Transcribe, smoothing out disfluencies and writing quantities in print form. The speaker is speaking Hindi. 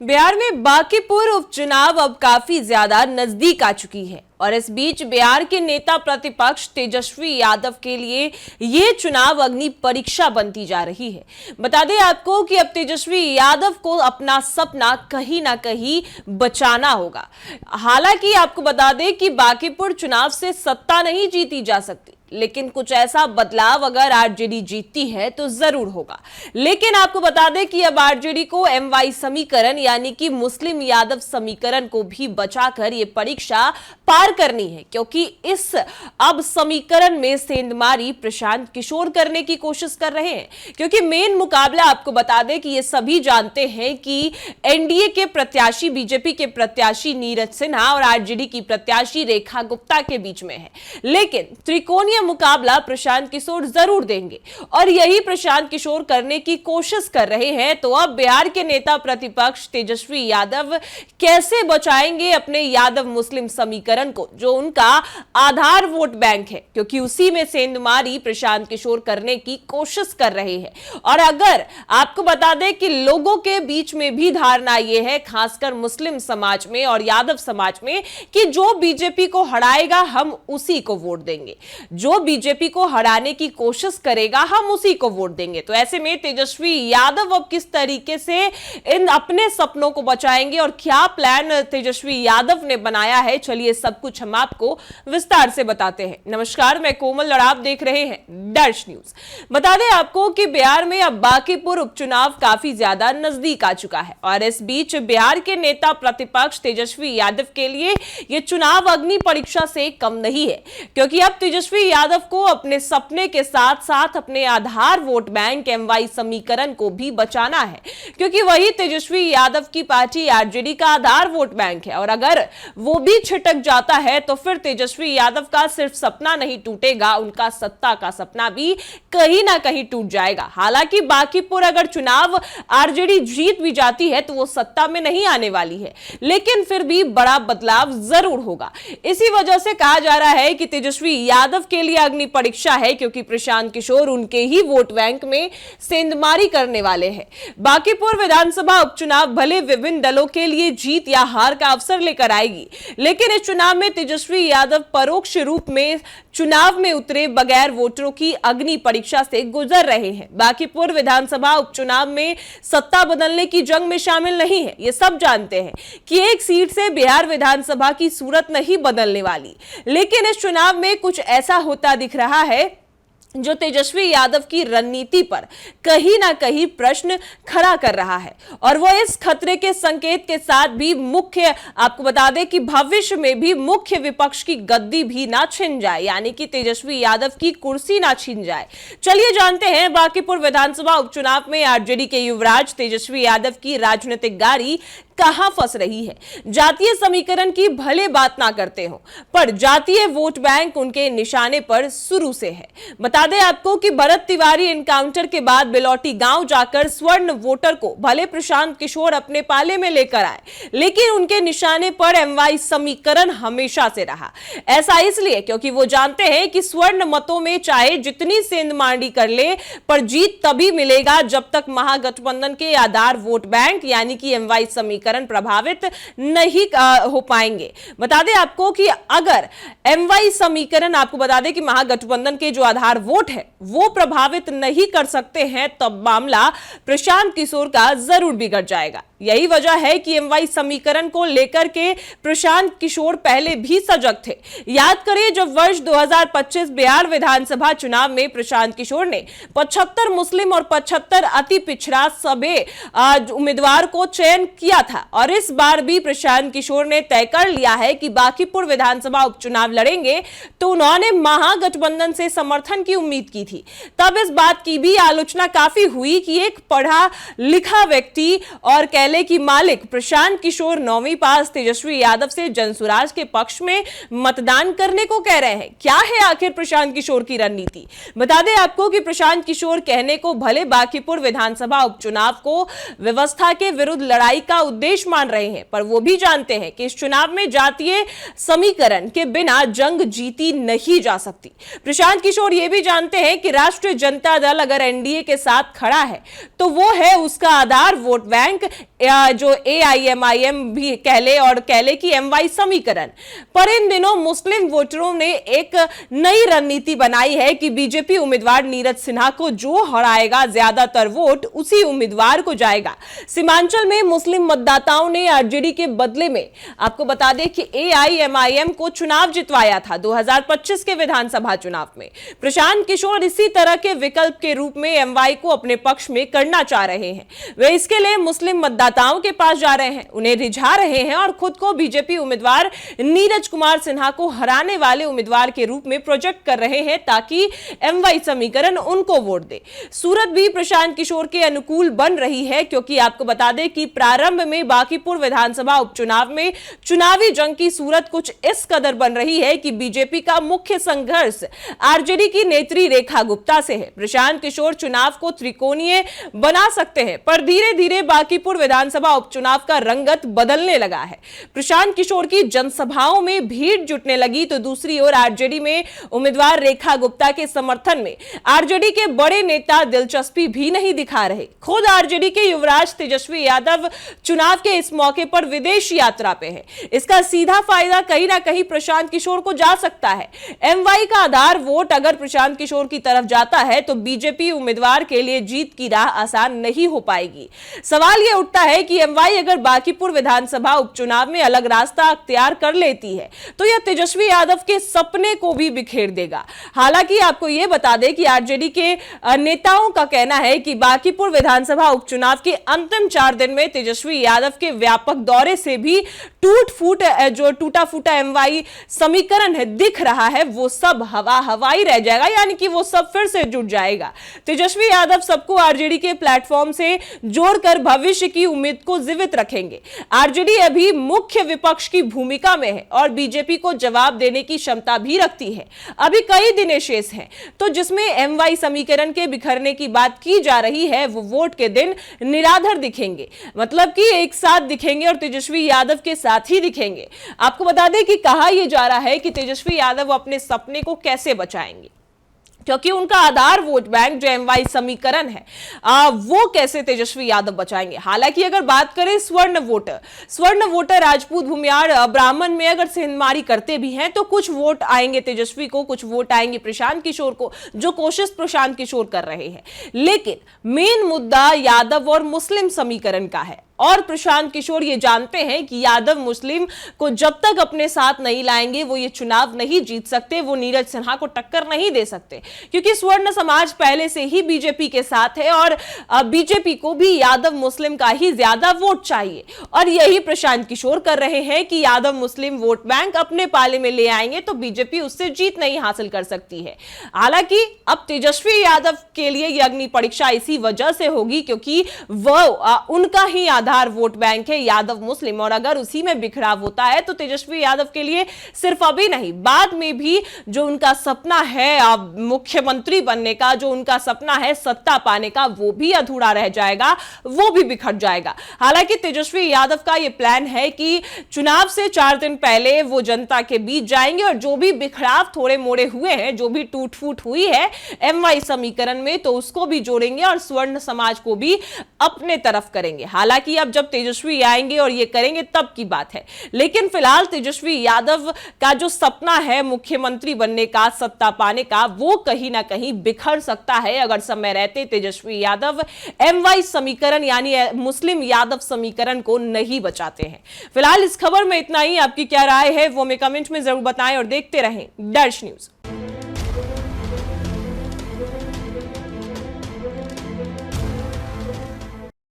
बिहार में बांकीपुर उपचुनाव अब काफी ज्यादा नजदीक आ चुकी है और इस बीच बिहार के नेता प्रतिपक्ष तेजस्वी यादव के लिए यह चुनाव अग्नि परीक्षा बनती जा रही है। बता दें आपको कि अब तेजस्वी यादव को अपना सपना कहीं ना कहीं बचाना होगा। हालांकि आपको बता दें कि बांकीपुर चुनाव से सत्ता नहीं जीती जा सकती, लेकिन कुछ ऐसा बदलाव अगर आरजेडी जीतती है तो जरूर होगा। लेकिन आपको बता दें कि अब आरजेडी को एमवाई समीकरण यानी कि मुस्लिम यादव समीकरण को भी बचाकर यह परीक्षा पार करनी है, क्योंकि इस अब समीकरण में सेंधमारी प्रशांत किशोर करने की कोशिश कर रहे हैं। क्योंकि मेन मुकाबला आपको बता दें कि ये सभी जानते हैं कि एनडीए के प्रत्याशी बीजेपी के प्रत्याशी नीरज सिन्हा और आरजेडी की प्रत्याशी रेखा गुप्ता के बीच में है, लेकिन त्रिकोणीय मुकाबला प्रशांत किशोर जरूर देंगे और यही प्रशांत किशोर करने की कोशिश कर रहे हैं। तो अब बिहार के नेता प्रतिपक्ष तेजस्वी यादव कैसे बचाएंगे अपने यादव मुस्लिम समीकरण को, जो उनका आधार वोट बैंक है, क्योंकि उसी में सेंधमारी प्रशांत किशोर करने की कोशिश कर रहे हैं। और अगर आपको बता दें कि लोगों के बीच में भी धारणा यह है, खासकर मुस्लिम समाज में और यादव समाज में, कि जो बीजेपी को हराएगा हम उसी को वोट देंगे, जो बीजेपी को हराने की कोशिश करेगा हम उसी को वोट देंगे। तो ऐसे में तेजस्वी यादव अब किस तरीके से इन अपने सपनों को बचाएंगे और क्या प्लान तेजस्वी यादव ने बनाया है, चलिए सब कुछ हम आपको विस्तार से बताते हैं। नमस्कार, मैं कोमल और आप देख रहे हैं दर्श न्यूज। बता दें आपको कि बिहार में अब बांकीपुर उपचुनाव काफी ज्यादा नजदीक आ चुका है और इस बीच बिहार के नेता प्रतिपक्ष तेजस्वी यादव के लिए यह चुनाव अग्नि परीक्षा से कम नहीं है, क्योंकि अब तेजस्वी यादव को अपने सपने के साथ साथ अपने आधार वोट बैंक एमवाई समीकरण को भी बचाना है, क्योंकि वही तेजस्वी यादव की पार्टी आरजेडी का आधार वोट बैंक है। और अगर वो भी छिटक जाता है तो फिर तेजस्वी यादव का सिर्फ सपना नहीं टूटेगा, उनका सत्ता का सपना भी कहीं ना कहीं टूट जाएगा। हालांकि बांकीपुर अगर चुनाव आरजेडी जीत भी जाती है तो वो सत्ता में नहीं आने वाली है, लेकिन फिर भी बड़ा बदलाव जरूर होगा। इसी वजह से कहा जा रहा है कि तेजस्वी यादव के लिए अग्नि परीक्षा है, क्योंकि प्रशांत किशोर उनके ही वोट बैंक में सेंधमारी करने वाले हैं। बांकीपुर विधानसभा उपचुनाव भले विभिन्न दलों के लिए जीत या हार का अवसर लेकर आएगी, लेकिन इस चुनाव में तेजस्वी यादव परोक्ष रूप में चुनाव में उतरे बगैर वोटरों की अग्नि परीक्षा से गुजर रहे हैं। बांकीपुर विधानसभा उपचुनाव में सत्ता बदलने की जंग में शामिल नहीं है, ये सब जानते हैं कि एक सीट से बिहार विधानसभा की सूरत नहीं बदलने वाली, लेकिन इस चुनाव में कुछ ऐसा होता दिख रहा है जो तेजस्वी यादव की रणनीति पर कहीं ना कहीं प्रश्न खड़ा कर रहा है। और वो इस खतरे के संकेत के साथ भी मुख्य, आपको बता दें कि भविष्य में भी मुख्य विपक्ष की गद्दी भी ना छिन जाए, यानी कि तेजस्वी यादव की कुर्सी ना छिन जाए। चलिए जानते हैं बांकीपुर विधानसभा उपचुनाव में आरजेडी के युवराज तेजस्वी यादव की राजनीतिक गाड़ी कहां फंस रही है। जातीय समीकरण की भले बात ना करते हो, पर जातीय वोट बैंक उनके निशाने पर शुरू से है। बता दें आपको कि भरत तिवारी एनकाउंटर के बाद बिलौटी गांव जाकर स्वर्ण वोटर को भले प्रशांत किशोर अपने पाले में लेकर आए, लेकिन उनके निशाने पर एमवाई समीकरण हमेशा से रहा। ऐसा इसलिए क्योंकि वो जानते हैं कि स्वर्ण मतों में चाहे जितनी सेंधमारी कर ले, पर जीत तभी मिलेगा जब तक महागठबंधन के आधार वोट बैंक यानी कि एमवाई समीकरण प्रभावित नहीं हो पाएंगे। बता दें आपको कि अगर एमवाई समीकरण, आपको बता दें कि महागठबंधन के जो आधार वोट है वो प्रभावित नहीं कर सकते हैं, तब मामला प्रशांत किशोर का जरूर बिगड़ जाएगा। यही वजह है कि एमवाई समीकरण को लेकर के प्रशांत किशोर पहले भी सजग थे। याद करें जब वर्ष 2025 बिहार विधानसभा चुनाव में प्रशांत किशोर ने 75 मुस्लिम और 75 अति पिछड़ा सभी उम्मीदवार को चयन किया था, और इस बार भी प्रशांत किशोर ने तय कर लिया है कि बांकीपुर विधानसभा उपचुनाव लड़ेंगे, तो उन्होंने महागठबंधन से समर्थन की उम्मीद की थी। तब इस बात की भी आलोचना काफी हुई कि एक पढ़ा लिखा व्यक्ति और कहले की मालिक प्रशांत किशोर 9वीं पास तेजस्वी यादव से जनसुराज के पक्ष में मतदान करने को कह रहे हैं। क्या है आखिर प्रशांत किशोर की रणनीति? बता दें आपको कि प्रशांत किशोर कहने को भले बांकीपुर विधानसभा उपचुनाव को व्यवस्था के विरुद्ध लड़ाई का उद्देश्य उद्देश्य मान रहे हैं, पर वो भी जानते हैं कि इस चुनाव में जातीय समीकरण के बिना जंग जीती नहीं जा सकती। प्रशांत किशोर ये भी जानते हैं कि राष्ट्रीय जनता दल अगर एनडीए के साथ खड़ा है तो वो है उसका आधार वोट बैंक, जो AIMIM भी कहले और कहले की MY समीकरण। पर इन दिनों मुस्लिम वोटरों ने एक नई रणनीति बनाई है कि बीजेपी उम्मीदवार नीरज सिन्हा को जो हराएगा ज्यादातर वोट उसी उम्मीदवार को जाएगा। सीमांचल में मुस्लिम मतदाताओं ने आरजेडी के बदले में आपको बता दें कि AIMIM को चुनाव जितवाया था 2025 के विधानसभा चुनाव में। प्रशांत किशोर इसी तरह के विकल्प के रूप में MY को अपने पक्ष में करना चाह रहे हैं। वे इसके लिए मुस्लिम मतदाताओं के पास जा रहे हैं, उन्हें रिझा रहे हैं और खुद को बीजेपी उम्मीदवार नीरज कुमार सिन्हा को हराने वाले उम्मीदवार के रूप में प्रोजेक्ट कर रहे हैं ताकि MY समीकरण उनको वोट दे। सूरत भी प्रशांत किशोर के अनुकूल बन रही है, क्योंकि आपको बता दें कि प्रारंभ में बांकीपुर विधानसभा उपचुनाव में चुनावी जंग की सूरत कुछ इस कदर बन रही है कि बीजेपी का मुख्य संघर्ष आरजेडी की नेत्री रेखा गुप्ता से है। प्रशांत किशोर चुनाव को त्रिकोणीय बना सकते हैं, पर धीरे धीरे बांकीपुर विधानसभा उपचुनाव का रंगत बदलने लगा है। प्रशांत किशोर की जनसभाओं में भीड़ जुटने लगी तो दूसरी ओर आरजेडी में उम्मीदवार रेखा गुप्ता के समर्थन में आरजेडी के बड़े नेता दिलचस्पी भी नहीं दिखा रहे। खुद आरजेडी के युवराज तेजस्वी यादव चुनाव के इस मौके पर विदेश यात्रा पे है। इसका सीधा फायदा कहीं ना कहीं प्रशांत किशोर को जा सकता है। MY का आधार वोट अगर प्रशांत किशोर की तरफ जाता है तो बीजेपी उम्मीदवार के लिए जीत की राह आसान नहीं हो पाएगी। सवाल यह उठता है कि MY अगर बांकीपुर विधानसभा उपचुनाव में अलग रास्ता अख्तियार कर लेती है तो यह तेजस्वी यादव के सपने को भी बिखेर देगा। हालांकि आपको यह बता दें कि आरजेडी के नेताओं का कहना है कि बांकीपुर विधानसभा उपचुनाव के अंतिम 4 दिन में तेजस्वी यादव के व्यापक दौरे से भी टूटा फूटा MY समीकरण है दिख रहा है, वो सब हवाई रह जाएगा, यानी कि वो सब फिर से जुट जाएगा। तेजस्वी यादव सबको आरजेडी के प्लेटफॉर्म से जोड़कर भविष्य की उम्मीद को जीवित रखेंगे। आरजेडी अभी मुख्य विपक्ष की भूमिका में है और बीजेपी को जवाब देने की क्षमता भी रखती है। अभी कई दिन शेष हैं, तो जिसमें MY समीकरण के बिखरने की बात की जा रही है वो वोट के दिन निराधार दिखेंगे, मतलब कि एक साथ दिखेंगे और तेजस्वी यादव के साथ ही दिखेंगे। आपको बता दें कि कहा यह जा रहा है कि तेजस्वी यादव अपने सपने को कैसे बचाएंगे, क्योंकि उनका आधार वोट बैंक जो MY समीकरण है वो कैसे तेजस्वी यादव बचाएंगे। हालांकि अगर बात करें स्वर्ण वोटर राजपूत भूमियार ब्राह्मण में अगर सेंधमारी करते भी हैं तो कुछ वोट आएंगे तेजस्वी को, कुछ वोट आएंगे प्रशांत किशोर को, जो कोशिश प्रशांत किशोर कर रहे हैं। लेकिन मेन मुद्दा यादव और मुस्लिम समीकरण का है और प्रशांत किशोर ये जानते हैं कि यादव मुस्लिम को जब तक अपने साथ नहीं लाएंगे वो ये चुनाव नहीं जीत सकते, वो नीरज सिन्हा को टक्कर नहीं दे सकते, क्योंकि स्वर्ण समाज पहले से ही बीजेपी के साथ है और बीजेपी को भी यादव मुस्लिम का ही ज्यादा वोट चाहिए। और यही प्रशांत किशोर कर रहे हैं कि यादव मुस्लिम वोट बैंक अपने पाले में ले आएंगे तो बीजेपी उससे जीत नहीं हासिल कर सकती है। हालांकि अब तेजस्वी यादव के लिए यह अग्नि परीक्षा इसी वजह से होगी क्योंकि वह उनका ही आधार वोट बैंक है यादव मुस्लिम, और अगर उसी में बिखराव होता है तो तेजस्वी यादव के लिए सिर्फ अभी नहीं बाद में भी जो उनका सपना है मुख्यमंत्री बनने का, जो उनका सपना है सत्ता पाने का, वो भी अधूरा रह जाएगा, वो भी बिखर जाएगा। हालांकि तेजस्वी यादव का यह प्लान है कि चुनाव से 4 दिन पहले वो जनता के बीच जाएंगे और जो भी बिखराव थोड़े मोड़े हुए हैं, जो भी टूट फूट हुई है MY समीकरण में, तो उसको भी जोड़ेंगे और स्वर्ण समाज को भी अपने तरफ करेंगे। हालांकि अब जब तेजस्वी आएंगे और ये करेंगे तब की बात है, लेकिन फिलहाल तेजस्वी यादव का जो सपना है मुख्यमंत्री बनने का, सत्ता पाने का, वो कहीं ना कहीं बिखर सकता है अगर समय रहते तेजस्वी यादव MY समीकरण यानी मुस्लिम यादव समीकरण को नहीं बचाते हैं। फिलहाल इस खबर में इतना ही। आपकी क्या राय है वो हमें कमेंट में जरूर बताएं और देखते रहें दर्श न्यूज।